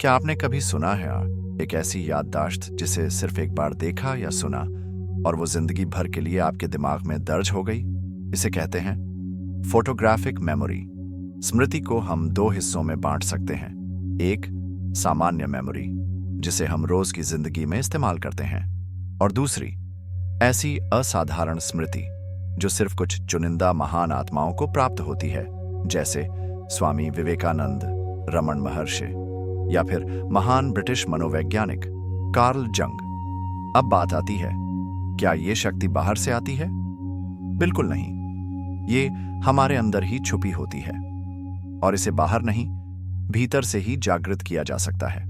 क्या आपने कभी सुना है एक ऐसी याददाश्त जिसे सिर्फ एक बार देखा या सुना और वो जिंदगी भर के लिए आपके दिमाग में दर्ज हो गई? इसे कहते हैं फोटोग्राफिक मेमोरी। स्मृति को हम दो हिस्सों में बांट सकते हैं। एक सामान्य मेमोरी, जिसे हम रोज की जिंदगी में इस्तेमाल करते हैं, और दूसरी ऐसी असाधारण स्मृति जो सिर्फ कुछ चुनिंदा महान आत्माओं को प्राप्त होती है, जैसे स्वामी विवेकानंद, रमन महर्षि या फिर महान ब्रिटिश मनोवैज्ञानिक कार्ल जंग। अब बात आती है, क्या ये शक्ति बाहर से आती है? बिल्कुल नहीं। ये हमारे अंदर ही छुपी होती है और इसे बाहर नहीं, भीतर से ही जागृत किया जा सकता है।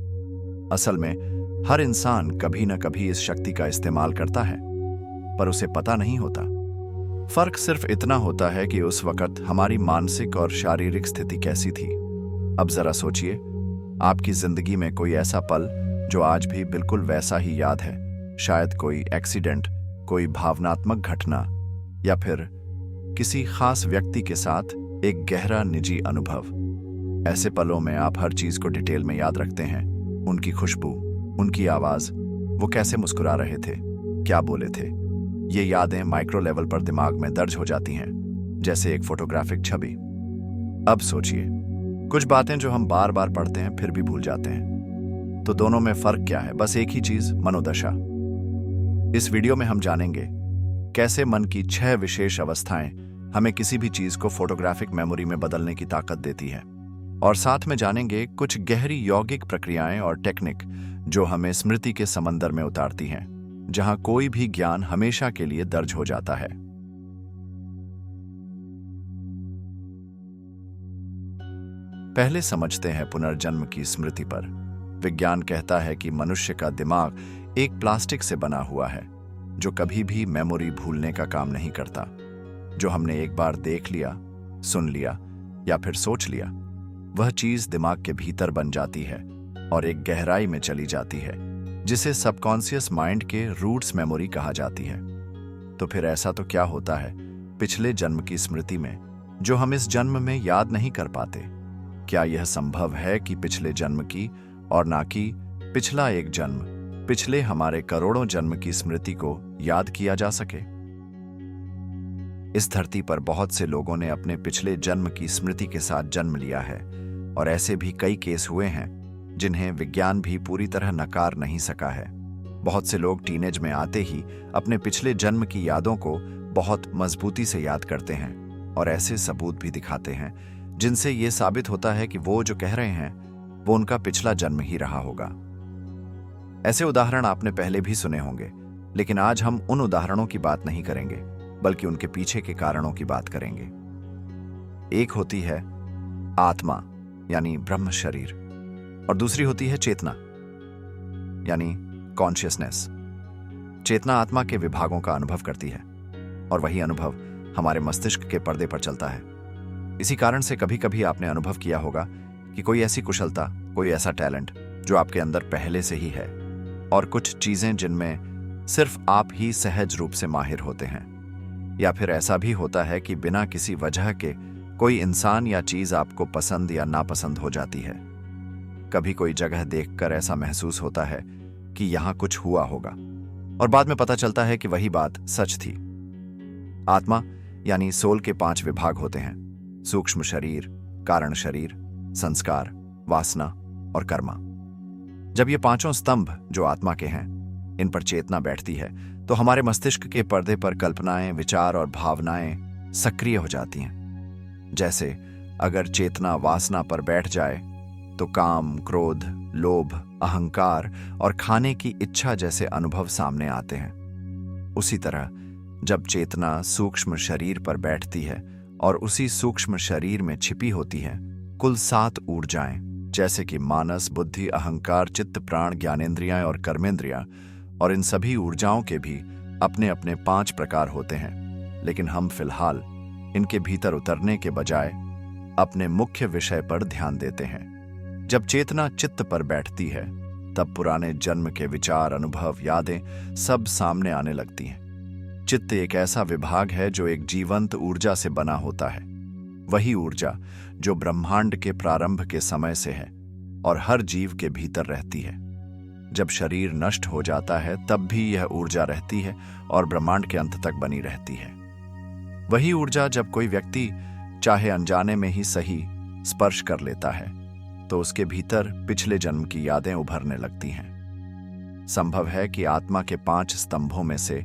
असल में हर इंसान कभी न कभी इस शक्ति का इस्तेमाल करता है, पर उसे पता नहीं होता। फर्क सिर्फ इतना होता है कि उस वक्त हमारी मानसिक और शारीरिक स्थिति कैसी थी। अब जरा सोचिए, आपकी जिंदगी में कोई ऐसा पल जो आज भी बिल्कुल वैसा ही याद है। शायद कोई एक्सीडेंट, कोई भावनात्मक घटना, या फिर किसी खास व्यक्ति के साथ एक गहरा निजी अनुभव। ऐसे पलों में आप हर चीज को डिटेल में याद रखते हैं। उनकी खुशबू, उनकी आवाज, वो कैसे मुस्कुरा रहे थे, क्या बोले थे। ये यादें माइक्रो लेवल पर दिमाग में दर्ज हो जाती हैं, जैसे एक फोटोग्राफिक छवि। अब सोचिए, कुछ बातें जो हम बार बार पढ़ते हैं फिर भी भूल जाते हैं, तो दोनों में फर्क क्या है? बस एक ही चीज, मनोदशा। इस वीडियो में हम जानेंगे कैसे मन की 6 विशेष अवस्थाएं हमें किसी भी चीज को फोटोग्राफिक मेमोरी में बदलने की ताकत देती है, और साथ में जानेंगे कुछ गहरी यौगिक प्रक्रियाएं और टेक्निक जो हमें स्मृति के समंदर में उतारती हैं, जहां कोई भी ज्ञान हमेशा के लिए दर्ज हो जाता है। पहले समझते हैं पुनर्जन्म की स्मृति पर। विज्ञान कहता है कि मनुष्य का दिमाग एक प्लास्टिक से बना हुआ है जो कभी भी मेमोरी भूलने का काम नहीं करता। जो हमने एक बार देख लिया, सुन लिया या फिर सोच लिया, वह चीज दिमाग के भीतर बन जाती है और एक गहराई में चली जाती है, जिसे सबकॉन्शियस माइंड के रूट्स मेमोरी कहा जाती है। तो फिर ऐसा तो क्या होता है पिछले जन्म की स्मृति में जो हम इस जन्म में याद नहीं कर पाते? क्या यह संभव है कि पिछले जन्म की, और ना कि पिछला एक जन्म, पिछले हमारे करोड़ों जन्म की स्मृति को याद किया जा सके? इस धरती पर बहुत से लोगों ने अपने पिछले जन्म की स्मृति के साथ जन्म लिया है, और ऐसे भी कई केस हुए हैं जिन्हें विज्ञान भी पूरी तरह नकार नहीं सका है। बहुत से लोग टीनेज में आते ही अपने पिछले जन्म की यादों को बहुत मजबूती से याद करते हैं और ऐसे सबूत भी दिखाते हैं जिनसे ये साबित होता है कि वो जो कह रहे हैं वो उनका पिछला जन्म ही रहा होगा। ऐसे उदाहरण आपने पहले भी सुने होंगे, लेकिन आज हम उन उदाहरणों की बात नहीं करेंगे, बल्कि उनके पीछे के कारणों की बात करेंगे। एक होती है आत्मा, यानी ब्रह्म शरीर, और दूसरी होती है चेतना, यानी कॉन्शियसनेस। चेतना आत्मा के विभागों का अनुभव करती है, और वही अनुभव हमारे मस्तिष्क के पर्दे पर चलता है। इसी कारण से कभी कभी आपने अनुभव किया होगा कि कोई ऐसी कुशलता, कोई ऐसा टैलेंट जो आपके अंदर पहले से ही है, और कुछ चीजें जिनमें सिर्फ आप ही सहज रूप से माहिर होते हैं। या फिर ऐसा भी होता है कि बिना किसी वजह के कोई इंसान या चीज आपको पसंद या नापसंद हो जाती है। कभी कोई जगह देखकर ऐसा महसूस होता है कि यहां कुछ हुआ होगा, और बाद में पता चलता है कि वही बात सच थी। आत्मा यानी सोल के 5 विभाग होते हैं: सूक्ष्म शरीर, कारण शरीर, संस्कार, वासना और कर्मा। जब ये 5 स्तंभ जो आत्मा के हैं, इन पर चेतना बैठती है, तो हमारे मस्तिष्क के पर्दे पर कल्पनाएं, विचार और भावनाएं सक्रिय हो जाती हैं। जैसे अगर चेतना वासना पर बैठ जाए तो काम, क्रोध, लोभ, अहंकार और खाने की इच्छा जैसे अनुभव सामने आते हैं। उसी तरह जब चेतना सूक्ष्म शरीर पर बैठती है और उसी सूक्ष्म शरीर में छिपी होती हैं कुल 7 ऊर्जाएं, जैसे कि मानस, बुद्धि, अहंकार, चित्त, प्राण, ज्ञानेंद्रियां और कर्मेंद्रियां, और इन सभी ऊर्जाओं के भी अपने अपने 5 प्रकार होते हैं। लेकिन हम फिलहाल इनके भीतर उतरने के बजाय अपने मुख्य विषय पर ध्यान देते हैं। जब चेतना चित्त पर बैठती है, तब पुराने जन्म के विचार, अनुभव, यादें सब सामने आने लगती हैं। चित्त एक ऐसा विभाग है जो एक जीवंत ऊर्जा से बना होता है, वही ऊर्जा जो ब्रह्मांड के प्रारंभ के समय से है, और हर जीव के भीतर रहती है। जब शरीर नष्ट हो जाता है तब भी यह ऊर्जा रहती है और ब्रह्मांड के अंत तक बनी रहती है। वही ऊर्जा जब कोई व्यक्ति चाहे अनजाने में ही सही स्पर्श कर लेता है तो उसके भीतर पिछले जन्म की यादें उभरने लगती हैं। संभव है कि आत्मा के 5 स्तंभों में से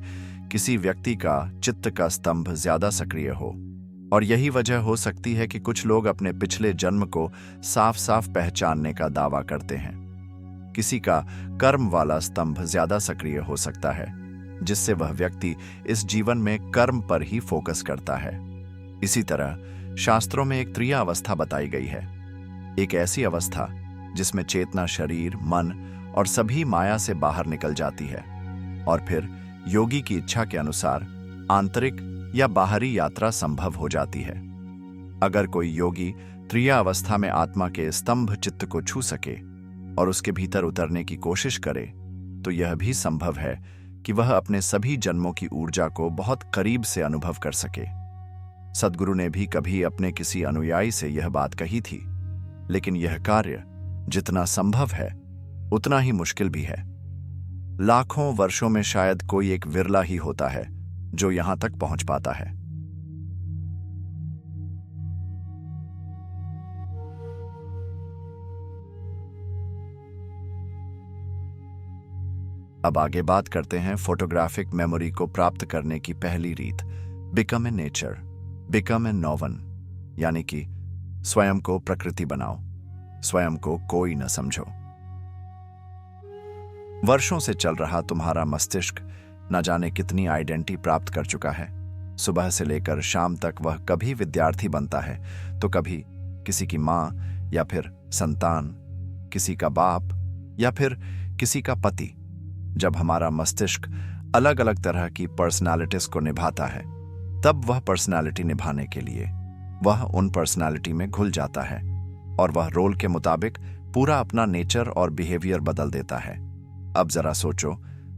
किसी व्यक्ति का चित्त का स्तंभ ज्यादा सक्रिय हो, और यही वजह हो सकती है कि कुछ लोग अपने पिछले जन्म को साफ साफ पहचानने का दावा करते हैं। किसी का कर्म वाला स्तंभ ज्यादा सक्रिय हो सकता है, जिससे वह व्यक्ति इस जीवन में कर्म पर ही फोकस करता है। इसी तरह शास्त्रों में एक त्रिया अवस्था बताई गई है, एक ऐसी अवस्था जिसमें चेतना शरीर, मन और सभी माया से बाहर निकल जाती है और फिर योगी की इच्छा के अनुसार आंतरिक या बाहरी यात्रा संभव हो जाती है। अगर कोई योगी त्रिया अवस्था में आत्मा के स्तंभ चित्त को छू सके और उसके भीतर उतरने की कोशिश करे तो यह भी संभव है कि वह अपने सभी जन्मों की ऊर्जा को बहुत करीब से अनुभव कर सके। सद्गुरु ने भी कभी अपने किसी अनुयायी से यह बात कही थी, लेकिन यह कार्य जितना संभव है उतना ही मुश्किल भी है। लाखों वर्षों में शायद कोई एक विरला ही होता है जो यहां तक पहुंच पाता है। अब आगे बात करते हैं फोटोग्राफिक मेमोरी को प्राप्त करने की पहली रीत, become a nature, become a known, यानी कि स्वयं को प्रकृति बनाओ, स्वयं को कोई न समझो। वर्षों से चल रहा तुम्हारा मस्तिष्क न जाने कितनी आइडेंटिटी प्राप्त कर चुका है। सुबह से लेकर शाम तक वह कभी विद्यार्थी बनता है तो कभी किसी की मां या फिर संतान, किसी का बाप या फिर किसी का पति। जब हमारा मस्तिष्क अलग अलग तरह की पर्सनालिटीज को निभाता है तब वह पर्सनालिटी निभाने के लिए वह उन पर्सनालिटी में घुल जाता है और वह रोल के मुताबिक पूरा अपना नेचर और बिहेवियर बदल देता है। अब जरा सोचो,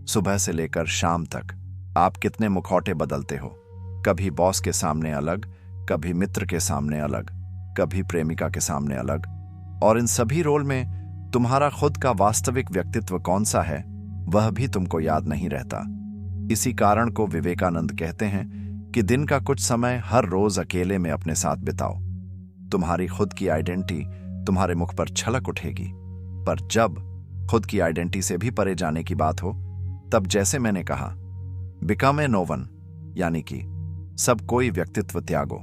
सुबह से लेकर शाम तक आप कितने मुखौटे बदलते हो। कभी बॉस के सामने अलग, कभी मित्र के सामने अलग, कभी प्रेमिका के सामने अलग, और इन सभी रोल में तुम्हारा खुद का वास्तविक व्यक्तित्व कौन सा है वह भी तुमको याद नहीं रहता। इसी कारण को विवेकानंद कहते हैं कि दिन का कुछ समय हर रोज अकेले में अपने साथ बिताओ। तुम्हारी खुद की आइडेंटिटी तुम्हारे मुख पर छलक उठेगी, पर जब खुद की आइडेंटिटी से भी परे जाने की बात हो तब जैसे मैंने कहा, बिकम ए नोवन, यानी कि सब कोई व्यक्तित्व त्यागो,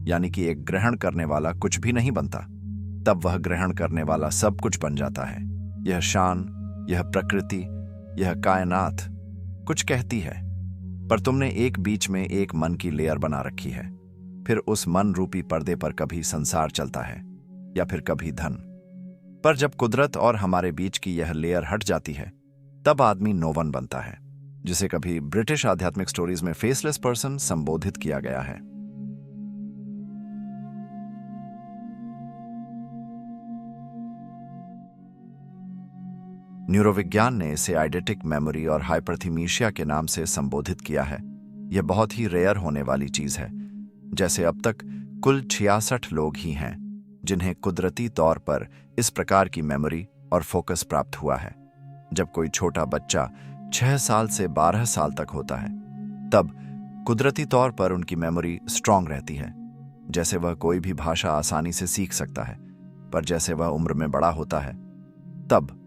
यानी कि एक ग्रहण करने वाला कुछ भी नहीं बनता, तब वह ग्रहण करने वाला सब कुछ बन जाता है। यह शान, यह प्रकृति, यह कायनात कुछ कहती है, पर तुमने एक बीच में एक मन की लेयर बना रखी है। फिर उस मन रूपी पर्दे पर कभी संसार चलता है या फिर कभी धन। पर जब कुदरत और हमारे बीच की यह लेयर हट जाती है तब आदमी नोवन बनता है, जिसे कभी ब्रिटिश आध्यात्मिक स्टोरीज में फेसलेस पर्सन संबोधित किया गया है। न्यूरोविज्ञान ने इसे आइडेटिक मेमोरी और हाइपरथीमीशिया के नाम से संबोधित किया है। यह बहुत ही रेयर होने वाली चीज है। जैसे अब तक कुल 66 लोग ही हैं जिन्हें कुदरती तौर पर इस प्रकार की मेमोरी और फोकस प्राप्त हुआ है। जब कोई छोटा बच्चा 6 साल से 12 साल तक होता है तब कुदरती तौर पर उनकी मेमोरी स्ट्रांग रहती है, जैसे वह कोई भी भाषा आसानी से सीख सकता है। पर जैसे वह उम्र में बड़ा होता है तब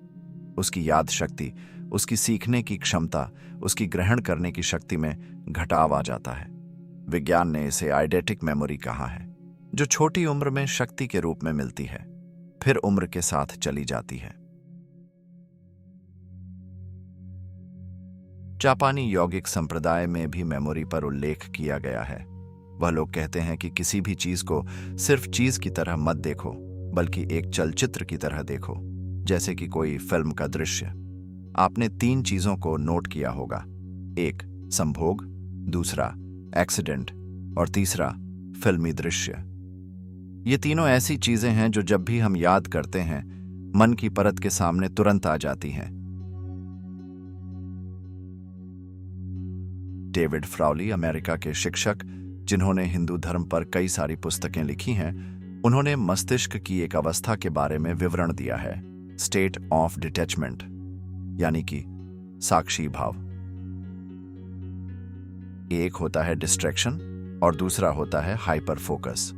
उसकी याद शक्ति, उसकी सीखने की क्षमता, उसकी ग्रहण करने की शक्ति में घटाव आ जाता है। विज्ञान ने इसे आइडेटिक मेमोरी कहा है, जो छोटी उम्र में शक्ति के रूप में मिलती है, फिर उम्र के साथ चली जाती है। जापानी यौगिक संप्रदाय में भी मेमोरी पर उल्लेख किया गया है। वह लोग कहते हैं कि किसी भी चीज को सिर्फ चीज की तरह मत देखो, बल्कि एक चलचित्र की तरह देखो, जैसे कि कोई फिल्म का दृश्य। आपने 3 चीजों को नोट किया होगा, एक संभोग, दूसरा एक्सीडेंट और तीसरा फिल्मी दृश्य। ये तीनों ऐसी चीजें हैं जो जब भी हम याद करते हैं मन की परत के सामने तुरंत आ जाती हैं। डेविड फ्राउली, अमेरिका के शिक्षक जिन्होंने हिंदू धर्म पर कई सारी पुस्तकें लिखी हैं, उन्होंने मस्तिष्क की एक अवस्था के बारे में विवरण दिया है, स्टेट ऑफ डिटैचमेंट, यानी कि साक्षी भाव। एक होता है डिस्ट्रैक्शन और दूसरा होता है हाइपर फोकस।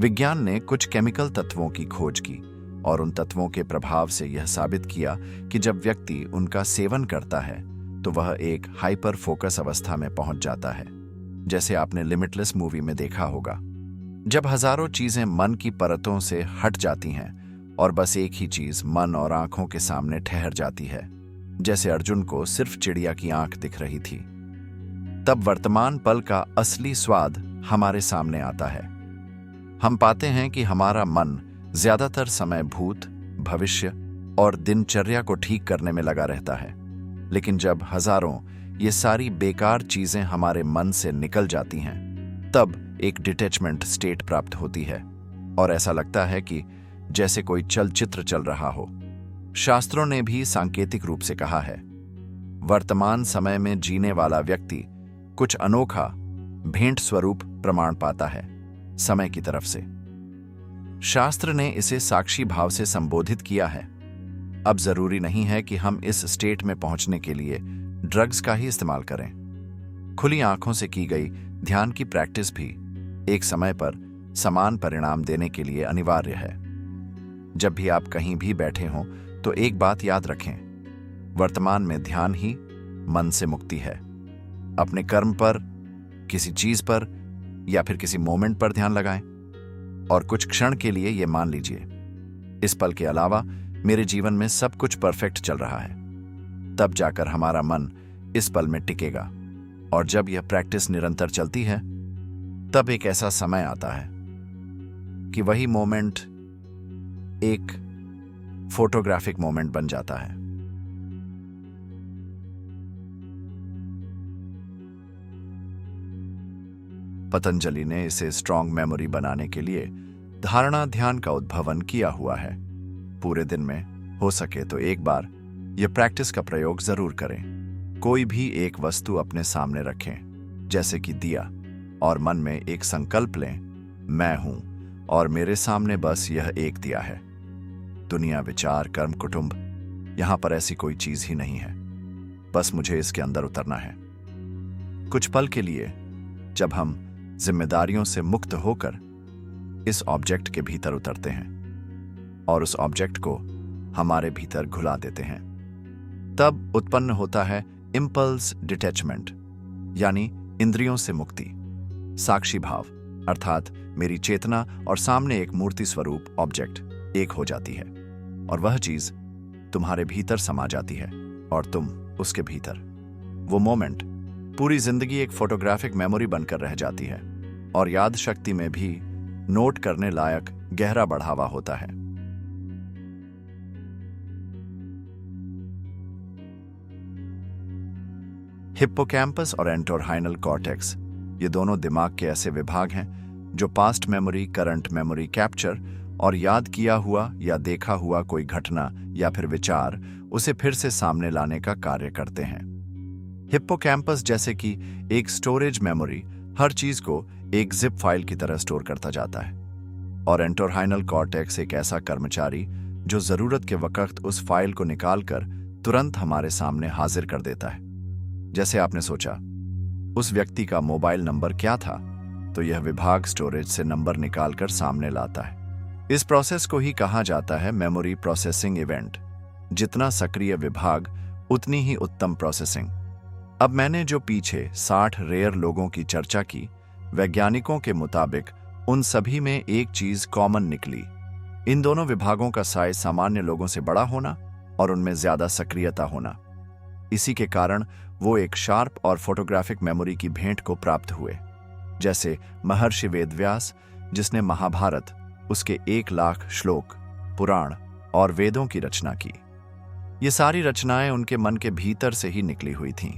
विज्ञान ने कुछ केमिकल तत्वों की खोज की और उन तत्वों के प्रभाव से यह साबित किया कि जब व्यक्ति उनका सेवन करता है तो वह एक हाइपर फोकस अवस्था में पहुंच जाता है, जैसे आपने लिमिटलेस मूवी में देखा होगा। जब हजारों चीजें मन की परतों से हट जाती हैं और बस एक ही चीज मन और आंखों के सामने ठहर जाती है, जैसे अर्जुन को सिर्फ चिड़िया की आंख दिख रही थी, तब वर्तमान पल का असली स्वाद हमारे सामने आता है। हम पाते हैं कि हमारा मन ज्यादातर समय भूत, भविष्य और दिनचर्या को ठीक करने में लगा रहता है। लेकिन जब हजारों ये सारी बेकार चीजें हमारे मन से निकल जाती हैं, तब एक डिटैचमेंट स्टेट प्राप्त होती है और ऐसा लगता है कि जैसे कोई चलचित्र चल रहा हो। शास्त्रों ने भी सांकेतिक रूप से कहा है, वर्तमान समय में जीने वाला व्यक्ति कुछ अनोखा भेंट स्वरूप प्रमाण पाता है समय की तरफ से। शास्त्र ने इसे साक्षी भाव से संबोधित किया है। अब जरूरी नहीं है कि हम इस स्टेट में पहुंचने के लिए ड्रग्स का ही इस्तेमाल करें। खुली आंखों से की गई ध्यान की प्रैक्टिस भी एक समय पर समान परिणाम देने के लिए अनिवार्य है। जब भी आप कहीं भी बैठे हों तो एक बात याद रखें, वर्तमान में ध्यान ही मन से मुक्ति है। अपने कर्म पर, किसी चीज पर या फिर किसी मोमेंट पर ध्यान लगाएं और कुछ क्षण के लिए यह मान लीजिए, इस पल के अलावा मेरे जीवन में सब कुछ परफेक्ट चल रहा है। तब जाकर हमारा मन इस पल में टिकेगा। और जब यह प्रैक्टिस निरंतर चलती है, तब एक ऐसा समय आता है कि वही मोमेंट एक फोटोग्राफिक मोमेंट बन जाता है। पतंजलि ने इसे स्ट्रॉन्ग मेमोरी बनाने के लिए धारणा ध्यान का उद्भावन किया हुआ है। पूरे दिन में हो सके तो एक बार यह प्रैक्टिस का प्रयोग जरूर करें। कोई भी एक वस्तु अपने सामने रखें, जैसे कि दिया, और मन में एक संकल्प लें, मैं हूं और मेरे सामने बस यह एक दिया है। दुनिया, विचार, कर्म, कुटुंब, यहां पर ऐसी कोई चीज ही नहीं है। बस मुझे इसके अंदर उतरना है। कुछ पल के लिए जब हम जिम्मेदारियों से मुक्त होकर इस ऑब्जेक्ट के भीतर उतरते हैं और उस ऑब्जेक्ट को हमारे भीतर घुला देते हैं, तब उत्पन्न होता है इंपल्स डिटैचमेंट, यानी इंद्रियों से मुक्ति। साक्षी भाव अर्थात मेरी चेतना और सामने एक मूर्ति स्वरूप ऑब्जेक्ट एक हो जाती है और वह चीज तुम्हारे भीतर समा जाती है और तुम उसके भीतर। वो मोमेंट पूरी जिंदगी एक फोटोग्राफिक मेमोरी बनकर रह जाती है और याद शक्ति में भी नोट करने लायक गहरा बढ़ावा होता है। हिप्पोकैम्पस और एंटोरहाइनल कॉर्टेक्स, ये दोनों दिमाग के ऐसे विभाग हैं जो past memory, current memory capture और याद किया हुआ या देखा हुआ कोई घटना या फिर विचार उसे फिर से सामने लाने का कार्य करते हैं। हिप्पोकैम्पस जैसे कि एक स्टोरेज मेमोरी हर चीज को एक जिप फाइल की तरह स्टोर करता जाता है, और एंटोरहाइनल कॉर्टेक्स एक ऐसा कर्मचारी जो जरूरत के वक्त उस फाइल को निकालकर तुरंत हमारे सामने हाजिर कर देता है। जैसे आपने सोचा उस व्यक्ति का मोबाइल नंबर क्या था, तो यह विभाग स्टोरेज से नंबर निकालकर सामने लाता है। इस प्रोसेस को ही कहा जाता है मेमोरी प्रोसेसिंग इवेंट। जितना सक्रिय विभाग उतनी ही उत्तम प्रोसेसिंग। अब मैंने जो पीछे 60 रेयर लोगों की चर्चा की, वैज्ञानिकों के मुताबिक उन सभी में एक चीज कॉमन निकली। इन दोनों विभागों का साइज सामान्य लोगों से बड़ा होना और उनमें ज्यादा सक्रियता होना। इसी के कारण वो एक शार्प और फोटोग्राफिक मेमोरी की भेंट को प्राप्त हुए। जैसे महर्षि वेदव्यास, जिसने महाभारत, उसके 1 लाख श्लोक, पुराण और वेदों की रचना की। ये सारी रचनाएं उनके मन के भीतर से ही निकली हुई थीं।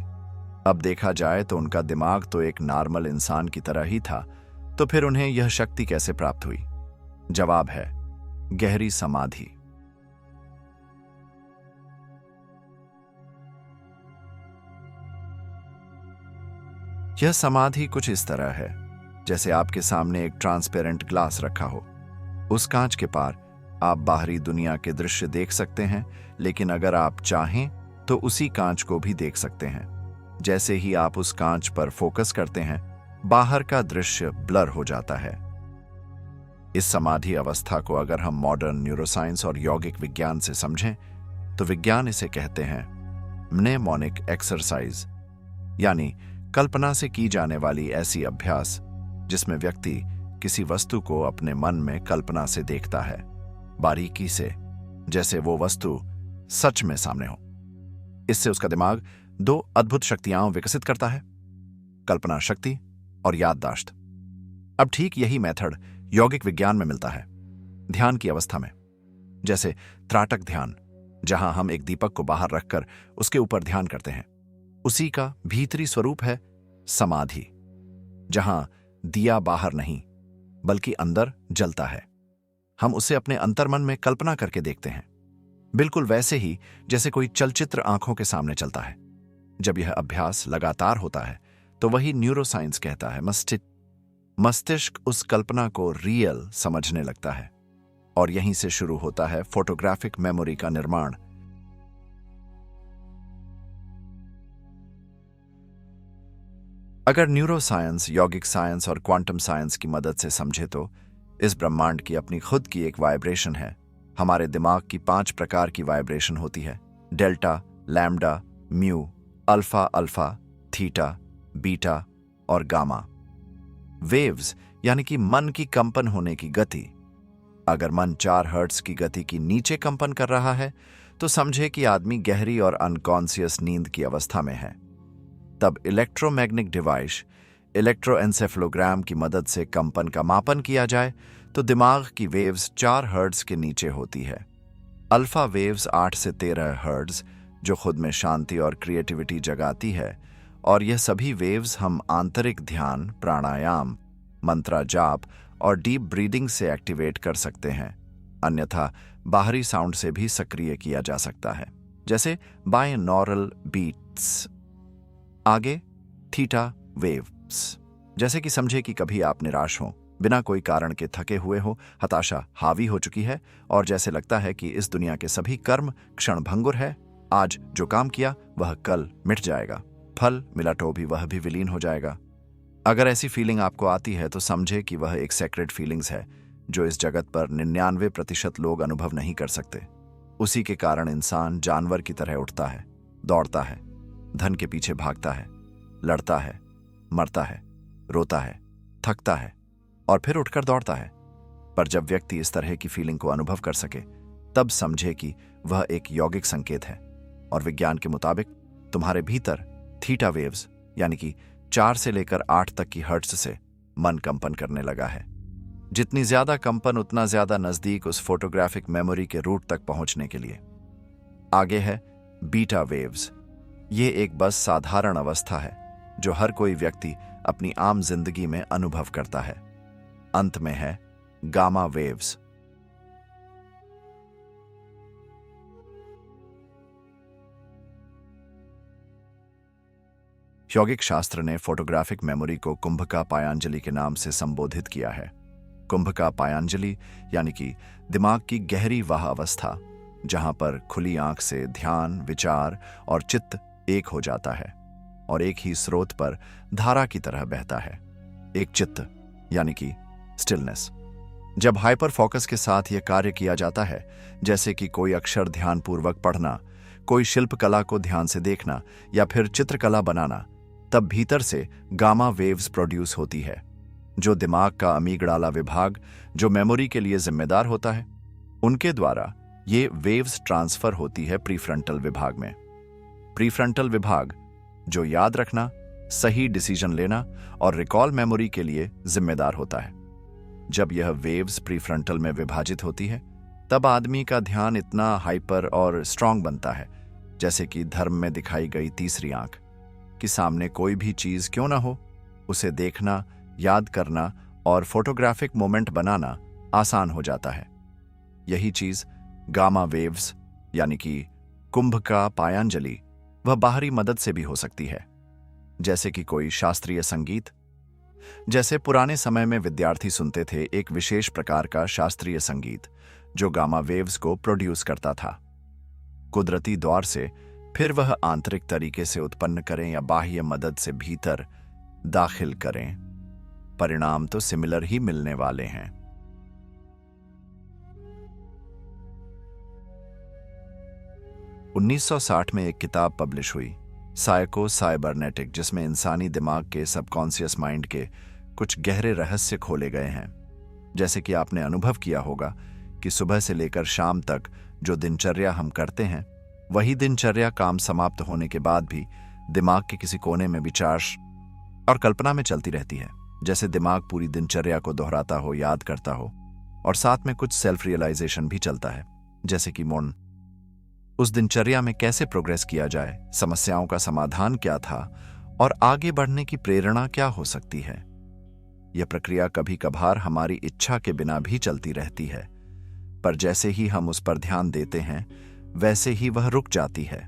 अब देखा जाए तो उनका दिमाग तो एक नॉर्मल इंसान की तरह ही था, तो फिर उन्हें यह शक्ति कैसे प्राप्त हुई? जवाब है गहरी समाधि। यह समाधि कुछ इस तरह है जैसे आपके सामने एक ट्रांसपेरेंट ग्लास रखा हो उस कांच के पार आप बाहरी दुनिया के दृश्य देख सकते हैं, लेकिन अगर आप चाहें तो उसी कांच को भी देख सकते हैं। जैसे ही आप उस कांच पर फोकस करते हैं, बाहर का दृश्य ब्लर हो जाता है। इस समाधि अवस्था को अगर हम मॉडर्न न्यूरोसाइंस और यौगिक विज्ञान से समझें तो विज्ञान इसे कहते हैं म्नेमोनिक एक्सरसाइज, यानी कल्पना से की जाने वाली ऐसी अभ्यास जिसमें व्यक्ति किसी वस्तु को अपने मन में कल्पना से देखता है, बारीकी से, जैसे वो वस्तु सच में सामने हो। इससे उसका दिमाग दो अद्भुत शक्तियां विकसित करता है, कल्पना शक्ति और याददाश्त। अब ठीक यही मेथड यौगिक विज्ञान में मिलता है, ध्यान की अवस्था में। जैसे त्राटक ध्यान, जहां हम एक दीपक को बाहर रखकर उसके ऊपर ध्यान करते हैं, उसी का भीतरी स्वरूप है समाधि, जहां दिया बाहर नहीं बल्कि अंदर जलता है। हम उसे अपने अंतर्मन में कल्पना करके देखते हैं, बिल्कुल वैसे ही जैसे कोई चलचित्र आंखों के सामने चलता है। जब यह अभ्यास लगातार होता है तो वही न्यूरोसाइंस कहता है मस्तिष्क उस कल्पना को रियल समझने लगता है, और यहीं से शुरू होता है फोटोग्राफिक मेमोरी का निर्माण। अगर न्यूरोसाइंस, यौगिक साइंस और क्वांटम साइंस की मदद से समझे तो इस ब्रह्मांड की अपनी खुद की एक वाइब्रेशन है। हमारे दिमाग की 5 प्रकार की वाइब्रेशन होती है: delta, lambda, mu, alpha alpha, theta, beta और गामा। वेव्स यानी कि मन की कंपन होने की गति। अगर मन 4 हर्ट्ज की गति की नीचे कंपन कर रहा है तो समझे कि आदमी गहरी और अनकॉन्शियस नींद की अवस्था में है। तब इलेक्ट्रोमैग्नेटिक डिवाइस, इलेक्ट्रोएन्सेफेलोग्राम की मदद से कंपन का मापन किया जाए तो दिमाग की वेव्स 4 हर्ट्ज के नीचे होती है। अल्फा वेव्स 8 से 13 हर्ट्ज, जो खुद में शांति और क्रिएटिविटी जगाती है, और यह सभी वेव्स हम आंतरिक ध्यान, प्राणायाम, मंत्रा जाप और डीप ब्रीदिंग से एक्टिवेट कर सकते हैं। अन्यथा बाहरी साउंड से भी सक्रिय किया जा सकता है, जैसे बाइनॉरल बीट्स। आगे थीटा वेव्स, जैसे कि समझे कि कभी आप निराश हो, बिना कोई कारण के थके हुए हो, हताशा हावी हो चुकी है और जैसे लगता है कि इस दुनिया के सभी कर्म क्षणभंगुर है। आज जो काम किया वह कल मिट जाएगा, फल मिला तो भी वह भी विलीन हो जाएगा। अगर ऐसी फीलिंग आपको आती है तो समझे कि वह एक सेक्रेड फीलिंग्स है जो इस जगत पर 99% लोग अनुभव नहीं कर सकते। उसी के कारण इंसान जानवर की तरह उठता है, दौड़ता है, धन के पीछे भागता है, लड़ता है, मरता है, रोता है, थकता है और फिर उठकर दौड़ता है। पर जब व्यक्ति इस तरह की फीलिंग को अनुभव कर सके तब समझे कि वह एक यौगिक संकेत है, और विज्ञान के मुताबिक तुम्हारे भीतर थीटा वेव्स यानी कि 4 से लेकर 8 तक की हर्ट्ज से मन कंपन करने लगा है। जितनी ज्यादा कंपन उतना ज्यादा नजदीक उस फोटोग्राफिक मेमोरी के रूट तक पहुंचने के लिए। आगे है बीटा वेव्स। ये एक बस साधारण अवस्था है जो हर कोई व्यक्ति अपनी आम जिंदगी में अनुभव करता है। अंत में है गामा वेव्स। यौगिक शास्त्र ने फोटोग्राफिक मेमोरी को कुंभका पायांजलि के नाम से संबोधित किया है। कुंभका पायांजलि यानी कि दिमाग की गहरी वह अवस्था जहां पर खुली आंख से ध्यान, विचार और चित्त एक हो जाता है और एक ही स्रोत पर धारा की तरह बहता है। एक चित्त यानी कि स्टिलनेस। जब हाइपर फोकस के साथ यह कार्य किया जाता है, जैसे कि कोई अक्षर ध्यानपूर्वक पढ़ना, कोई शिल्पकला को ध्यान से देखना या फिर चित्रकला बनाना, तब भीतर से गामा वेव्स प्रोड्यूस होती है, जो दिमाग का अमीगडाला विभाग, जो मेमोरी के लिए जिम्मेदार होता है, उनके द्वारा ये वेव्स ट्रांसफर होती है प्रीफ्रंटल विभाग में। प्रीफ्रंटल विभाग जो याद रखना, सही डिसीजन लेना और रिकॉल मेमोरी के लिए जिम्मेदार होता है। जब यह वेव्स प्रीफ्रंटल में विभाजित होती है तब आदमी का ध्यान इतना हाइपर और स्ट्रांग बनता है, जैसे कि धर्म में दिखाई गई तीसरी आंख, कि सामने कोई भी चीज क्यों ना हो, उसे देखना, याद करना और फोटोग्राफिक मोमेंट बनाना आसान हो जाता है। यही चीज गामा वेव्स यानी कि कुंभका पायांजलि वह बाहरी मदद से भी हो सकती है, जैसे कि कोई शास्त्रीय संगीत, जैसे पुराने समय में विद्यार्थी सुनते थे एक विशेष प्रकार का शास्त्रीय संगीत जो गामा वेव्स को प्रोड्यूस करता था कुदरती द्वार से, फिर वह आंतरिक तरीके से उत्पन्न करें या बाह्य मदद से भीतर दाखिल करें, परिणाम तो सिमिलर ही मिलने वाले हैं। उन्नीस 1960 में एक किताब पब्लिश हुई, साइको साइबरनेटिक, जिसमें इंसानी दिमाग के सबकॉन्शियस माइंड के कुछ गहरे रहस्य खोले गए हैं। जैसे कि आपने अनुभव किया होगा कि सुबह से लेकर शाम तक जो दिनचर्या हम करते हैं, वही दिनचर्या काम समाप्त होने के बाद भी दिमाग के किसी कोने में विचार और कल्पना में चलती रहती है। जैसे दिमाग पूरी दिनचर्या को दोहराता हो, याद करता हो, और साथ में कुछ सेल्फ रियलाइजेशन भी चलता है, जैसे कि मोन उस दिनचर्या में कैसे प्रोग्रेस किया जाए, समस्याओं का समाधान क्या था और आगे बढ़ने की प्रेरणा क्या हो सकती है। यह प्रक्रिया कभी कभार हमारी इच्छा के बिना भी चलती रहती है, पर जैसे ही हम उस पर ध्यान देते हैं वैसे ही वह रुक जाती है।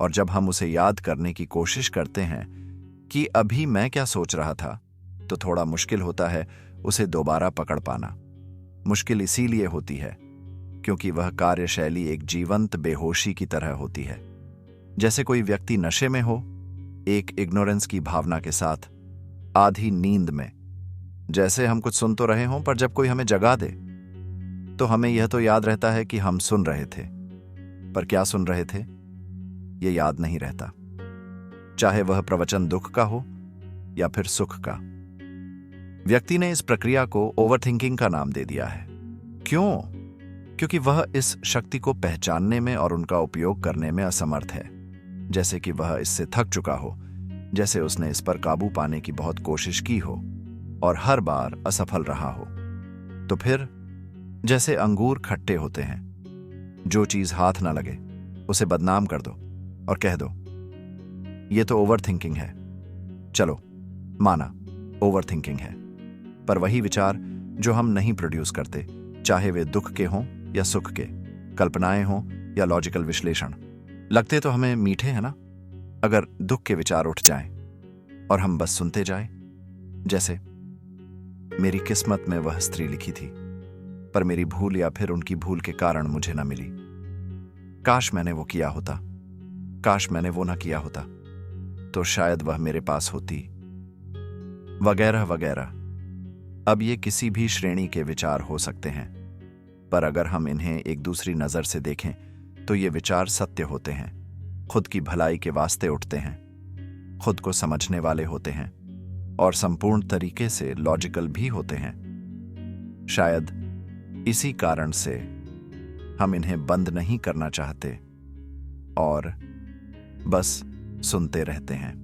और जब हम उसे याद करने की कोशिश करते हैं कि अभी मैं क्या सोच रहा था, तो थोड़ा मुश्किल होता है उसे दोबारा पकड़ पाना। मुश्किल इसीलिए होती है क्योंकि वह कार्यशैली एक जीवंत बेहोशी की तरह होती है। जैसे कोई व्यक्ति नशे में हो, एक इग्नोरेंस की भावना के साथ, आधी नींद में। जैसे हम कुछ सुन तो रहे हों, पर जब कोई हमें जगा दे तो हमें यह तो याद रहता है कि हम सुन रहे थे, पर क्या सुन रहे थे यह याद नहीं रहता। चाहे वह प्रवचन दुख का हो या फिर सुख का। व्यक्ति ने इस प्रक्रिया को ओवरथिंकिंग का नाम दे दिया है। क्यों? क्योंकि वह इस शक्ति को पहचानने में और उनका उपयोग करने में असमर्थ है। जैसे कि वह इससे थक चुका हो, जैसे उसने इस पर काबू पाने की बहुत कोशिश की हो और हर बार असफल रहा हो। तो फिर जैसे अंगूर खट्टे होते हैं, जो चीज हाथ ना लगे उसे बदनाम कर दो और कह दो ये तो ओवरथिंकिंग है। चलो माना ओवरथिंकिंग है, पर वही विचार जो हम नहीं प्रोड्यूस करते, चाहे वे दुख के हों या सुख के, कल्पनाएं हों या लॉजिकल विश्लेषण, लगते तो हमें मीठे हैं ना। अगर दुख के विचार उठ जाएं और हम बस सुनते जाएं, जैसे मेरी किस्मत में वह स्त्री लिखी थी, पर मेरी भूल या फिर उनकी भूल के कारण मुझे न मिली। काश मैंने वो किया होता, काश मैंने वो ना किया होता, तो शायद वह मेरे पास होती, वगैरह वगैरह। अब ये किसी भी श्रेणी के विचार हो सकते हैं, पर अगर हम इन्हें एक दूसरी नजर से देखें तो ये विचार सत्य होते हैं, खुद की भलाई के वास्ते उठते हैं, खुद को समझने वाले होते हैं और संपूर्ण तरीके से लॉजिकल भी होते हैं। शायद इसी कारण से हम इन्हें बंद नहीं करना चाहते और बस सुनते रहते हैं।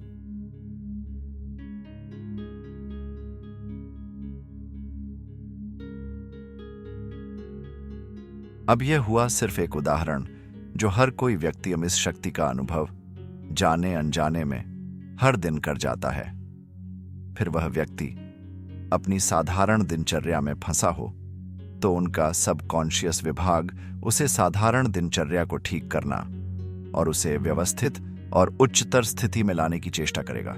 अब यह हुआ सिर्फ एक उदाहरण, जो हर कोई व्यक्ति इस शक्ति का अनुभव जाने अनजाने में हर दिन कर जाता है। फिर वह व्यक्ति अपनी साधारण दिनचर्या में फंसा हो तो उनका सबकॉन्शियस विभाग उसे साधारण दिनचर्या को ठीक करना और उसे व्यवस्थित और उच्चतर स्थिति में लाने की चेष्टा करेगा।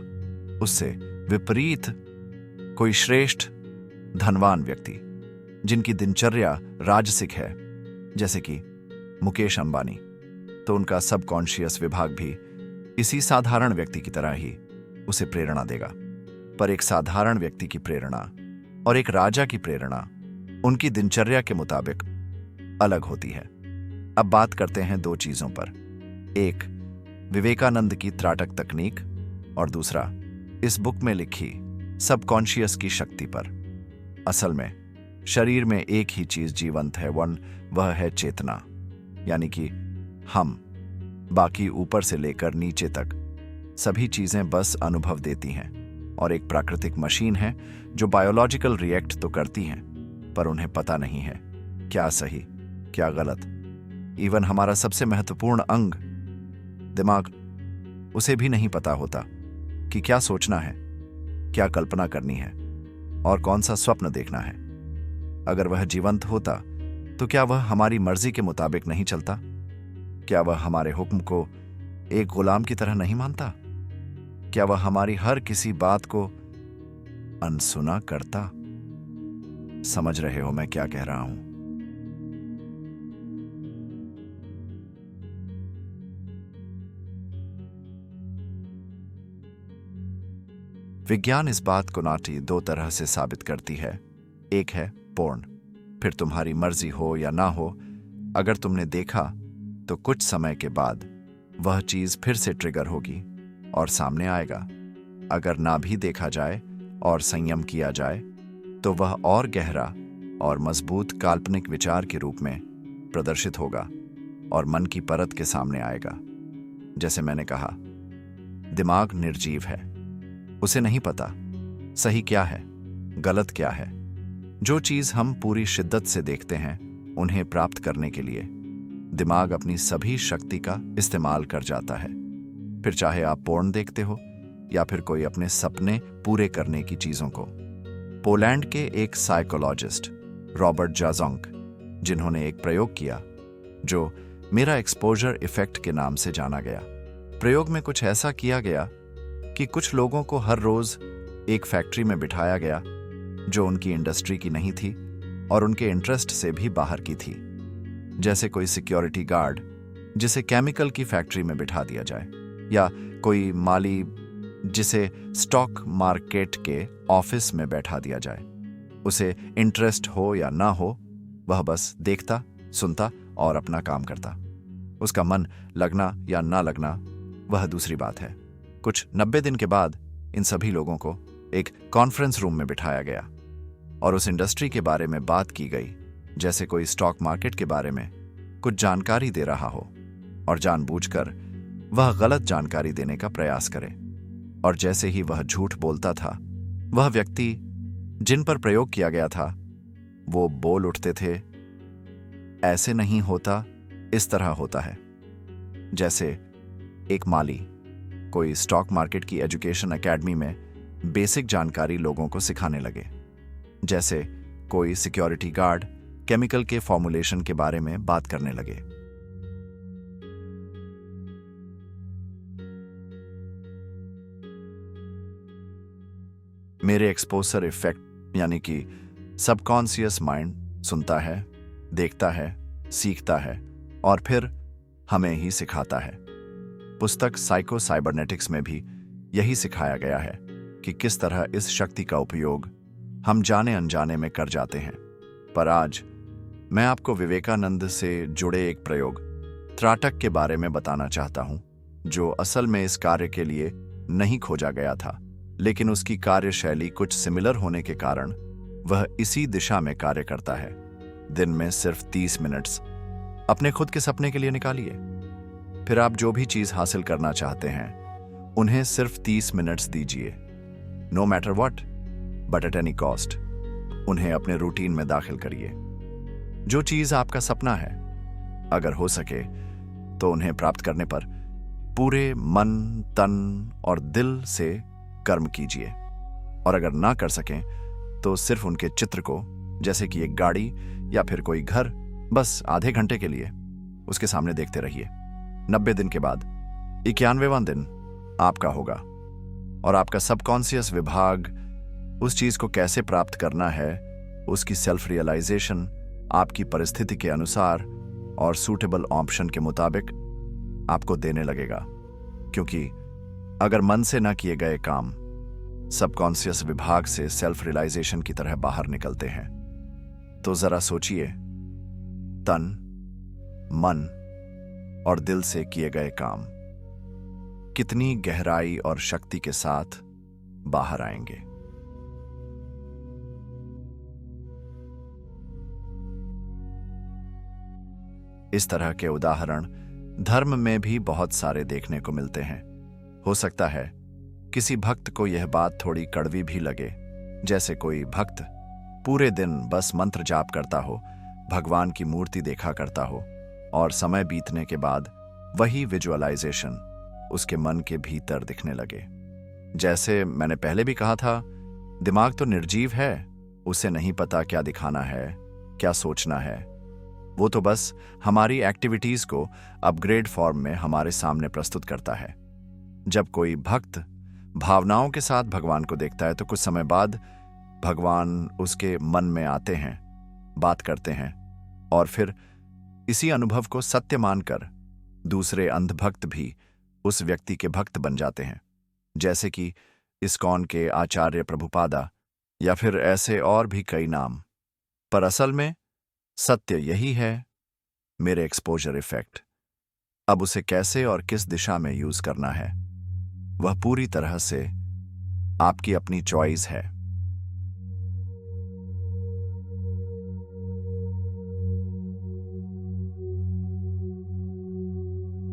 उससे विपरीत कोई श्रेष्ठ धनवान व्यक्ति जिनकी दिनचर्या राजसिक है, जैसे कि मुकेश अंबानी, तो उनका सबकॉन्शियस विभाग भी इसी साधारण व्यक्ति की तरह ही उसे प्रेरणा देगा। पर एक साधारण व्यक्ति की प्रेरणा और एक राजा की प्रेरणा उनकी दिनचर्या के मुताबिक अलग होती है। अब बात करते हैं दो चीजों पर, एक विवेकानंद की त्राटक तकनीक और दूसरा इस बुक में लिखी सबकॉन्शियस की शक्ति पर। असल में शरीर में एक ही चीज जीवंत है, वह है चेतना, यानी कि हम। बाकी ऊपर से लेकर नीचे तक सभी चीजें बस अनुभव देती हैं और एक प्राकृतिक मशीन है जो बायोलॉजिकल रिएक्ट तो करती हैं, पर उन्हें पता नहीं है क्या सही क्या गलत। इवन हमारा सबसे महत्वपूर्ण अंग दिमाग, उसे भी नहीं पता होता कि क्या सोचना है, क्या कल्पना करनी है और कौन सा स्वप्न देखना है। अगर वह जीवंत होता तो क्या वह हमारी मर्जी के मुताबिक नहीं चलता? क्या वह हमारे हुक्म को एक गुलाम की तरह नहीं मानता? क्या वह हमारी हर किसी बात को अनसुना करता। समझ रहे हो मैं क्या कह रहा हूं? विज्ञान इस बात को नाटी दो तरह से साबित करती है। एक है पूर्ण, फिर तुम्हारी मर्जी हो या ना हो, अगर तुमने देखा तो कुछ समय के बाद वह चीज फिर से ट्रिगर होगी और सामने आएगा। अगर ना भी देखा जाए और संयम किया जाए तो वह और गहरा और मजबूत काल्पनिक विचार के रूप में प्रदर्शित होगा और मन की परत के सामने आएगा। जैसे मैंने कहा, दिमाग निर्जीव है, उसे नहीं पता सही क्या है, गलत क्या है। जो चीज हम पूरी शिद्दत से देखते हैं, उन्हें प्राप्त करने के लिए दिमाग अपनी सभी शक्ति का इस्तेमाल कर जाता है। फिर चाहे आप पोर्न देखते हो या फिर कोई अपने सपने पूरे करने की चीजों को। पोलैंड के एक साइकोलॉजिस्ट रॉबर्ट जाजोंक, जिन्होंने एक प्रयोग किया जो मेरा एक्सपोजर इफेक्ट के नाम से जाना गया। प्रयोग में कुछ ऐसा किया गया कि कुछ लोगों को हर रोज एक फैक्ट्री में बिठाया गया जो उनकी इंडस्ट्री की नहीं थी और उनके इंटरेस्ट से भी बाहर की थी। जैसे कोई सिक्योरिटी गार्ड जिसे केमिकल की फैक्ट्री में बिठा दिया जाए, या कोई माली जिसे स्टॉक मार्केट के ऑफिस में बैठा दिया जाए। उसे इंटरेस्ट हो या ना हो, वह बस देखता, सुनता और अपना काम करता। उसका मन लगना या ना लगना वह दूसरी बात है। कुछ 90 दिन के बाद इन सभी लोगों को एक कॉन्फ्रेंस रूम में बिठाया गया और उस इंडस्ट्री के बारे में बात की गई जैसे कोई स्टॉक मार्केट के बारे में कुछ जानकारी दे रहा हो, और जानबूझकर वह गलत जानकारी देने का प्रयास करे। और जैसे ही वह झूठ बोलता था, वह व्यक्ति जिन पर प्रयोग किया गया था वो बोल उठते थे, ऐसे नहीं होता, इस तरह होता है। जैसे एक माली कोई स्टॉक मार्केट की एजुकेशन एकेडमी में बेसिक जानकारी लोगों को सिखाने लगे। जैसे कोई सिक्योरिटी गार्ड केमिकल के फॉर्मुलेशन के बारे में बात करने लगे। मेरे एक्सपोजर इफेक्ट यानी कि सबकॉन्शियस माइंड सुनता है, देखता है, सीखता है और फिर हमें ही सिखाता है। पुस्तक साइको साइबरनेटिक्स में भी यही सिखाया गया है कि किस तरह इस शक्ति का उपयोग हम जाने अनजाने में कर जाते हैं। पर आज मैं आपको विवेकानंद से जुड़े एक प्रयोग त्राटक के बारे में बताना चाहता हूं, जो असल में इस कार्य के लिए नहीं खोजा गया था, लेकिन उसकी कार्यशैली कुछ सिमिलर होने के कारण वह इसी दिशा में कार्य करता है। दिन में सिर्फ 30 मिनट्स अपने खुद के सपने के लिए निकालिए। फिर आप जो भी चीज हासिल करना चाहते हैं, उन्हें सिर्फ 30 मिनट्स दीजिए। No matter what, but at any cost उन्हें अपने रूटीन में दाखिल करिए। जो चीज आपका सपना है, अगर हो सके तो उन्हें प्राप्त करने पर पूरे मन, तन और दिल से कर्म कीजिए। और अगर ना कर सकें तो सिर्फ उनके चित्र को, जैसे कि एक गाड़ी या फिर कोई घर, बस आधे घंटे के लिए उसके सामने देखते रहिए। 90 दिन के बाद 91वां दिन आपका होगा और आपका सबकॉन्शियस विभाग उस चीज को कैसे प्राप्त करना है, उसकी सेल्फ रियलाइजेशन आपकी परिस्थिति के अनुसार और सूटेबल ऑप्शन के मुताबिक आपको देने लगेगा। क्योंकि अगर मन से ना किए गए काम सबकॉन्शियस विभाग से सेल्फ रियलाइजेशन की तरह बाहर निकलते हैं, तो जरा सोचिए, तन, मन और दिल से किए गए काम कितनी गहराई और शक्ति के साथ बाहर आएंगे। इस तरह के उदाहरण धर्म में भी बहुत सारे देखने को मिलते हैं। हो सकता है किसी भक्त को यह बात थोड़ी कड़वी भी लगे, जैसे कोई भक्त पूरे दिन बस मंत्र जाप करता हो, भगवान की मूर्ति देखा करता हो और समय बीतने के बाद वही विजुअलाइजेशन उसके मन के भीतर दिखने लगे। जैसे मैंने पहले भी कहा था, दिमाग तो निर्जीव है, उसे नहीं पता क्या दिखाना है, क्या सोचना है। वो तो बस हमारी एक्टिविटीज को अपग्रेड फॉर्म में हमारे सामने प्रस्तुत करता है। जब कोई भक्त भावनाओं के साथ भगवान को देखता है तो कुछ समय बाद भगवान उसके मन में आते हैं, बात करते हैं और फिर इसी अनुभव को सत्य मानकर दूसरे अंधभक्त भी उस व्यक्ति के भक्त बन जाते हैं, जैसे कि इस्कॉन के आचार्य प्रभुपादा या फिर ऐसे और भी कई नाम। पर असल में सत्य यही है, मेरे एक्सपोजर इफेक्ट। अब उसे कैसे और किस दिशा में यूज करना है वह पूरी तरह से आपकी अपनी चॉइस है।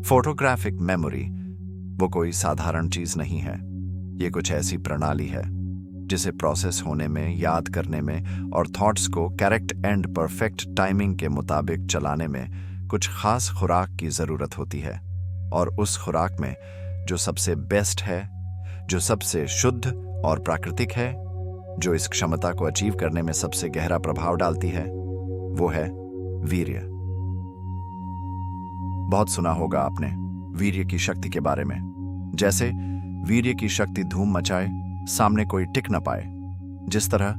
फोटोग्राफिक मेमोरी वो कोई साधारण चीज नहीं है। ये कुछ ऐसी प्रणाली है जिसे प्रोसेस होने में, याद करने में और थॉट्स को करेक्ट एंड परफेक्ट टाइमिंग के मुताबिक चलाने में कुछ खास खुराक की जरूरत होती है। और उस खुराक में जो सबसे बेस्ट है, जो सबसे शुद्ध और प्राकृतिक है, जो इस क्षमता को अचीव करने में सबसे गहरा प्रभाव डालती है, वो है वीर्य। बहुत सुना होगा आपने वीर्य की शक्ति के बारे में। जैसे वीर्य की शक्ति धूम मचाए, सामने कोई टिक न पाए। जिस तरह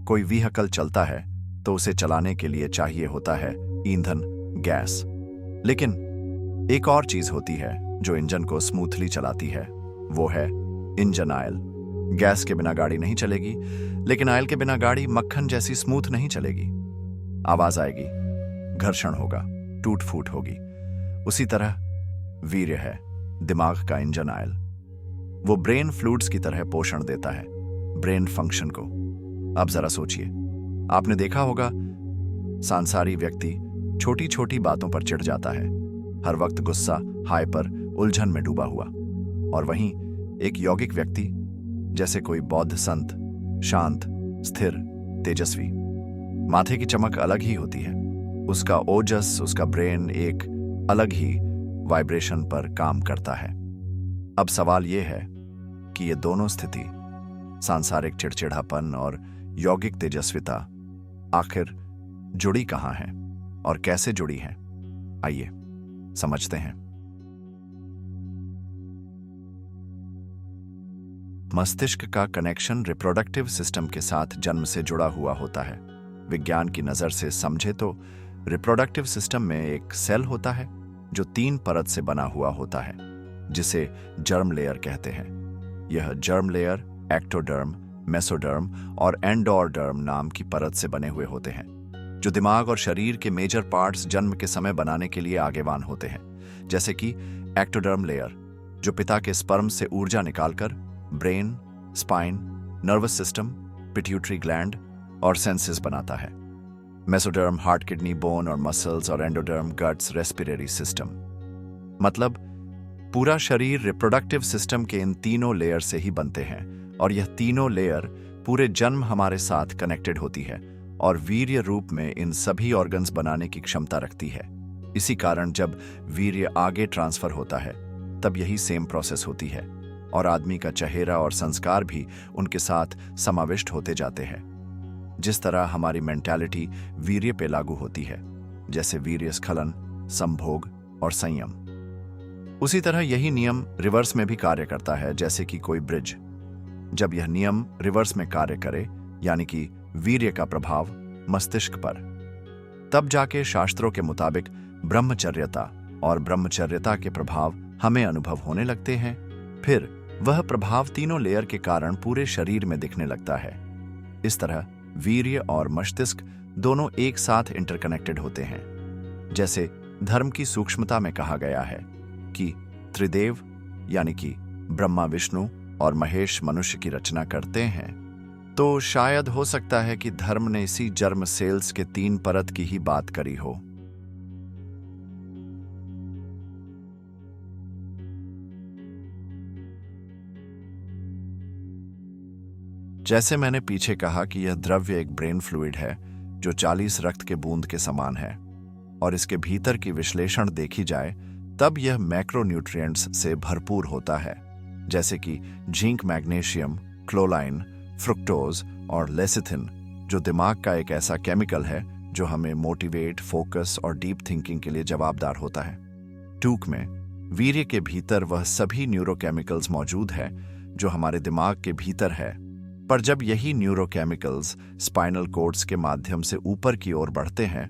कोई व्हीकल चलता है तो उसे चलाने के लिए चाहिए होता है ईंधन, गैस। लेकिन एक और चीज होती है जो इंजन को स्मूथली चलाती है, वो है इंजन ऑयल। गैस के बिना गाड़ी नहीं चलेगी, लेकिन ऑयल के बिना गाड़ी मक्खन जैसी स्मूथ नहीं चलेगी। आवाज आएगी, घर्षण होगा, टूट फूट होगी। उसी तरह वीर्य है दिमाग का इंजन ऑयल। वो ब्रेन फ्लूइड्स की तरह पोषण देता है ब्रेन फंक्शन को। अब जरा सोचिए, आपने देखा होगा सांसारी व्यक्ति छोटी छोटी बातों पर चिढ़ जाता है, हर वक्त गुस्सा, हाइपर, उलझन में डूबा हुआ। और वहीं एक यौगिक व्यक्ति, जैसे कोई बौद्ध संत, शांत, स्थिर, तेजस्वी, माथे की चमक अलग ही होती है। उसका ओजस, उसका ब्रेन एक अलग ही वाइब्रेशन पर काम करता है। अब सवाल यह है कि ये दोनों स्थिति, सांसारिक चिड़चिड़ापन और यौगिक तेजस्विता, आखिर जुड़ी कहां है और कैसे जुड़ी है? आइए समझते हैं। मस्तिष्क का कनेक्शन रिप्रोडक्टिव सिस्टम के साथ जन्म से जुड़ा हुआ होता है। विज्ञान की नजर से समझे तो रिप्रोडक्टिव सिस्टम में एक सेल होता है जो 3 परत से बना हुआ होता है, जिसे जर्म लेयर कहते हैं। यह जर्म लेयर एक्टोडर्म, मेसोडर्म और एंडोडर्म नाम की परत से बने हुए होते हैं, जो दिमाग और शरीर के मेजर पार्ट्स जन्म के समय बनाने के लिए आगेवान होते हैं। जैसे कि एक्टोडर्म लेयर, जो पिता के स्पर्म से ऊर्जा निकालकर brain, spine, nervous system, pituitary gland और सेंसेस बनाता है। मेसोडर्म हार्ट, किडनी, बोन और मसल्स, और एंडोडर्म गट्स, रेस्पिरेटरी सिस्टम। मतलब पूरा शरीर रिप्रोडक्टिव सिस्टम के इन तीनों लेयर से ही बनते हैं, और यह तीनों लेयर पूरे जन्म हमारे साथ कनेक्टेड होती है और वीर्य रूप में इन सभी ऑर्गन्स बनाने की क्षमता रखती है। इसी कारण जब वीर्य आगे ट्रांसफर होता है तब यही सेम प्रोसेस होती है और आदमी का चेहरा और संस्कार भी उनके साथ समाविष्ट होते जाते हैं। जिस तरह हमारी मेंटालिटी वीर्य पे लागू होती है, जैसे वीर्य स्खलन, संभोग और संयम, उसी तरह यही नियम रिवर्स में भी कार्य करता है। जैसे कि कोई ब्रिज, जब यह नियम रिवर्स में कार्य करे, यानी कि वीर्य का प्रभाव मस्तिष्क पर, तब जाके शास्त्रों के मुताबिक ब्रह्मचर्यता और ब्रह्मचर्यता के प्रभाव हमें अनुभव होने लगते हैं। फिर वह प्रभाव तीनों लेयर के कारण पूरे शरीर में दिखने लगता है। इस तरह वीर्य और मस्तिष्क दोनों एक साथ इंटरकनेक्टेड होते हैं। जैसे धर्म की सूक्ष्मता में कहा गया है कि त्रिदेव यानी कि ब्रह्मा, विष्णु और महेश मनुष्य की रचना करते हैं, तो शायद हो सकता है कि धर्म ने इसी जर्म सेल्स के 3 परत की ही बात करी हो। जैसे मैंने पीछे कहा कि यह द्रव्य एक ब्रेन फ्लूइड है जो 40 रक्त के बूंद के समान है, और इसके भीतर की विश्लेषण देखी जाए तब यह मैक्रोन्यूट्रिएंट्स से भरपूर होता है, जैसे कि जिंक, मैग्नीशियम, क्लोलाइन, फ्रुक्टोज और लेसिथिन, जो दिमाग का एक ऐसा केमिकल है जो हमें मोटिवेट, फोकस और डीप थिंकिंग के लिए जवाबदार होता है। टूक में वीर्य के भीतर वह सभी न्यूरोकेमिकल्स मौजूद है जो हमारे दिमाग के भीतर है। पर जब यही न्यूरोकेमिकल्स स्पाइनल कॉर्ड्स के माध्यम से ऊपर की ओर बढ़ते हैं,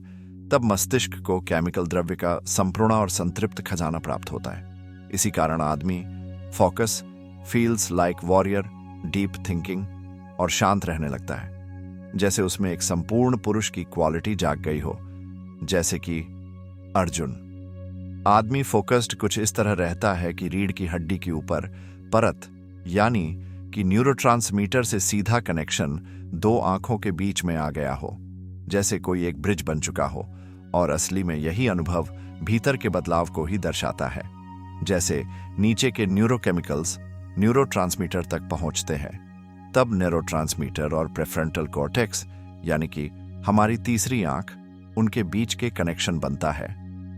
तब मस्तिष्क को केमिकल द्रव्य का संपूर्ण और संतृप्त खजाना प्राप्त होता है। इसी कारण आदमी focus, feels like warrior, deep thinking और शांत रहने लगता है, जैसे उसमें एक संपूर्ण पुरुष की क्वालिटी जाग गई हो। जैसे कि अर्जुन। आदमी फोकस्ड कुछ इस तरह रहता है कि रीढ़ की हड्डी के ऊपर परत, यानी कि न्यूरोट्रांसमीटर से सीधा कनेक्शन दो आंखों के बीच में आ गया हो, जैसे कोई एक ब्रिज बन चुका हो। और असली में यही अनुभव भीतर के बदलाव को ही दर्शाता है। जैसे नीचे के न्यूरोकेमिकल्स न्यूरोट्रांसमीटर तक पहुंचते हैं, तब न्यूरोट्रांसमीटर और प्रेफ्रंटल कॉर्टेक्स, यानी कि हमारी तीसरी आंख, उनके बीच के कनेक्शन बनता है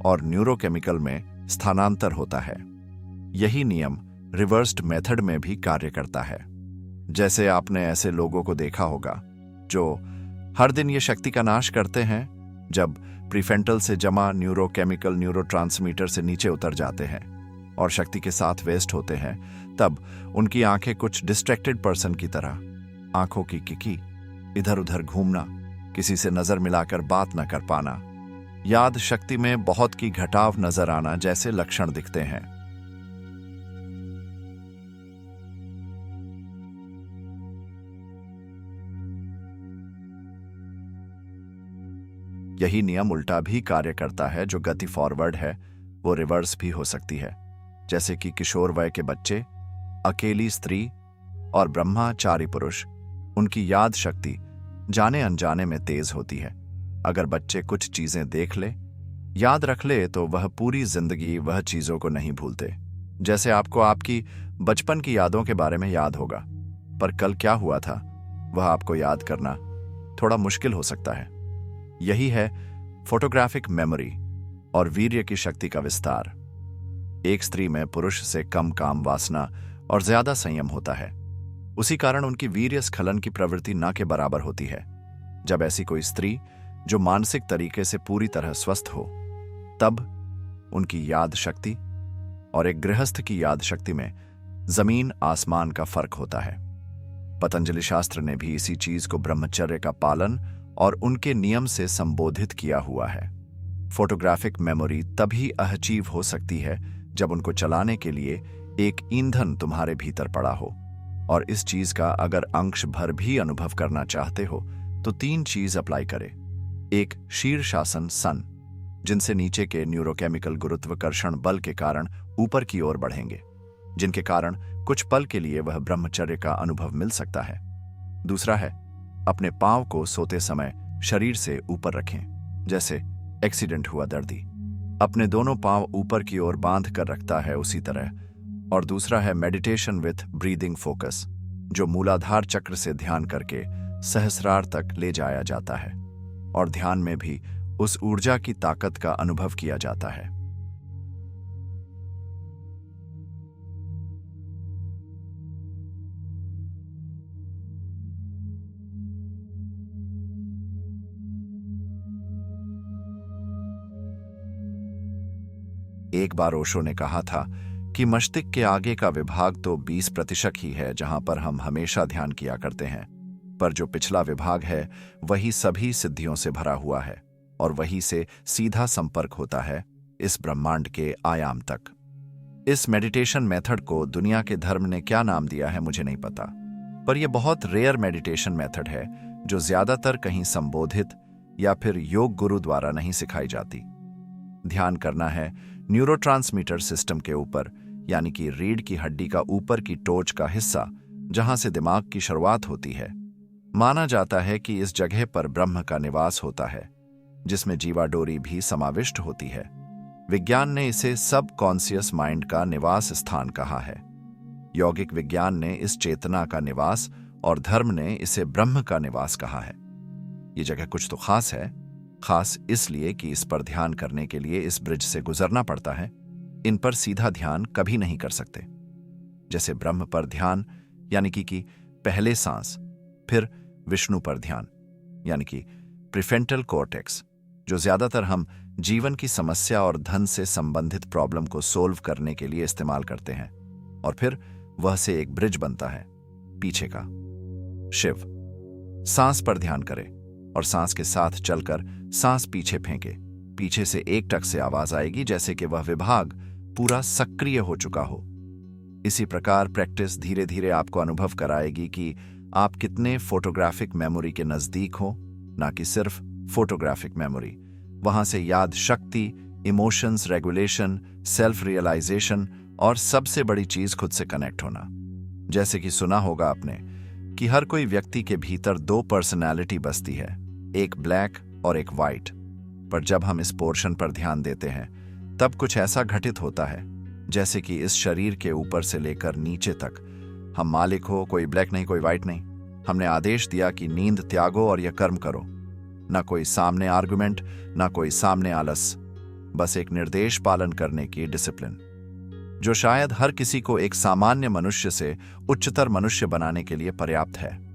और न्यूरोकेमिकल में स्थानांतर होता है। यही नियम रिवर्स्ड मेथड में भी कार्य करता है। जैसे आपने ऐसे लोगों को देखा होगा जो हर दिन ये शक्ति का नाश करते हैं। जब प्रीफ्रंटल से जमा न्यूरोकेमिकल न्यूरोट्रांसमीटर से नीचे उतर जाते हैं और शक्ति के साथ वेस्ट होते हैं, तब उनकी आंखें कुछ डिस्ट्रैक्टेड पर्सन की तरह, आंखों की किकी, इधर उधर घूमना, किसी से नजर मिलाकर बात न कर पाना, याद शक्ति में बहुत की घटाव नजर आना जैसे लक्षण दिखते हैं। यही नियम उल्टा भी कार्य करता है। जो गति फॉरवर्ड है वो रिवर्स भी हो सकती है। जैसे कि किशोर वय के बच्चे, अकेली स्त्री और ब्रह्मचारी पुरुष, उनकी याद शक्ति जाने अनजाने में तेज होती है। अगर बच्चे कुछ चीजें देख ले, याद रख ले, तो वह पूरी जिंदगी वह चीजों को नहीं भूलते। जैसे आपको आपकी बचपन की यादों के बारे में याद होगा, पर कल क्या हुआ था वह आपको याद करना थोड़ा मुश्किल हो सकता है। यही है फोटोग्राफिक मेमोरी और वीर्य की शक्ति का विस्तार। एक स्त्री में पुरुष से कम काम वासना और ज्यादा संयम होता है। उसी कारण उनकी वीर्य स्खलन की प्रवृत्ति न के बराबर होती है। जब ऐसी कोई स्त्री जो मानसिक तरीके से पूरी तरह स्वस्थ हो, तब उनकी याद शक्ति और एक गृहस्थ की याद शक्ति में जमीन आसमान का फर्क होता है। पतंजलि शास्त्र ने भी इसी चीज को ब्रह्मचर्य का पालन और उनके नियम से संबोधित किया हुआ है। फोटोग्राफिक मेमोरी तभी अचीव हो सकती है जब उनको चलाने के लिए एक ईंधन तुम्हारे भीतर पड़ा हो। और इस चीज का अगर अंश भर भी अनुभव करना चाहते हो तो 3 चीज अप्लाई करें। एक, शीर्षासन सन, जिनसे नीचे के न्यूरोकेमिकल गुरुत्वाकर्षण बल के कारण ऊपर की ओर बढ़ेंगे, जिनके कारण कुछ पल के लिए वह ब्रह्मचर्य का अनुभव मिल सकता है। दूसरा है, अपने पांव को सोते समय शरीर से ऊपर रखें, जैसे एक्सीडेंट हुआ दर्दी अपने दोनों पांव ऊपर की ओर बांध कर रखता है, उसी तरह। और दूसरा है मेडिटेशन विथ ब्रीदिंग फोकस, जो मूलाधार चक्र से ध्यान करके सहस्रार तक ले जाया जाता है और ध्यान में भी उस ऊर्जा की ताकत का अनुभव किया जाता है। एक बार ओशो ने कहा था कि मस्तिष्क के आगे का विभाग तो 20% ही है जहां पर हम हमेशा ध्यान किया करते हैं, पर जो पिछला विभाग है वही सभी सिद्धियों से भरा हुआ है और वही से सीधा संपर्क होता है इस ब्रह्मांड के आयाम तक। इस मेडिटेशन मेथड को दुनिया के धर्म ने क्या नाम दिया है मुझे नहीं पता, पर यह बहुत रेयर मेडिटेशन मेथड है जो ज्यादातर कहीं संबोधित या फिर योग गुरु द्वारा नहीं सिखाई जाती। ध्यान करना है न्यूरोट्रांसमीटर सिस्टम के ऊपर, यानी कि रीढ़ की हड्डी का ऊपर की टोच का हिस्सा, जहां से दिमाग की शुरुआत होती है। माना जाता है कि इस जगह पर ब्रह्म का निवास होता है, जिसमें जीवा डोरी भी समाविष्ट होती है। विज्ञान ने इसे सब कॉन्शियस माइंड का निवास स्थान कहा है, यौगिक विज्ञान ने इस चेतना का निवास और धर्म ने इसे ब्रह्म का निवास कहा है। ये जगह कुछ तो खास है, खास इसलिए कि इस पर ध्यान करने के लिए इस ब्रिज से गुजरना पड़ता है। इन पर सीधा ध्यान कभी नहीं कर सकते। जैसे ब्रह्म पर ध्यान यानी कि पहले सांस, फिर विष्णु पर ध्यान यानी कि प्रीफ्रंटल कॉर्टेक्स, जो ज्यादातर हम जीवन की समस्या और धन से संबंधित प्रॉब्लम को सोल्व करने के लिए इस्तेमाल करते हैं, और फिर वह से एक ब्रिज बनता है पीछे का। शिव, सांस पर ध्यान करें और सांस के साथ चलकर सांस पीछे फेंके। पीछे से एक टक से आवाज आएगी जैसे कि वह विभाग पूरा सक्रिय हो चुका हो। इसी प्रकार प्रैक्टिस धीरे धीरे आपको अनुभव कराएगी कि आप कितने फोटोग्राफिक मेमोरी के नजदीक हो, ना कि सिर्फ फोटोग्राफिक मेमोरी। वहां से याद शक्ति, इमोशंस रेगुलेशन, सेल्फ रियलाइजेशन और सबसे बड़ी चीज खुद से कनेक्ट होना। जैसे कि सुना होगा आपने कि हर कोई व्यक्ति के भीतर दो पर्सनैलिटी बसती है, एक ब्लैक और एक वाइट। पर जब हम इस पोर्शन पर ध्यान देते हैं तब कुछ ऐसा घटित होता है जैसे कि इस शरीर के ऊपर से लेकर नीचे तक हम मालिक हो, कोई ब्लैक नहीं कोई वाइट नहीं। हमने आदेश दिया कि नींद त्यागो और यह कर्म करो। ना कोई सामने आर्गुमेंट, ना कोई सामने आलस, बस एक निर्देश पालन करने की डिसिप्लिन, जो शायद हर किसी को एक सामान्य मनुष्य से उच्चतर मनुष्य बनाने के लिए पर्याप्त है।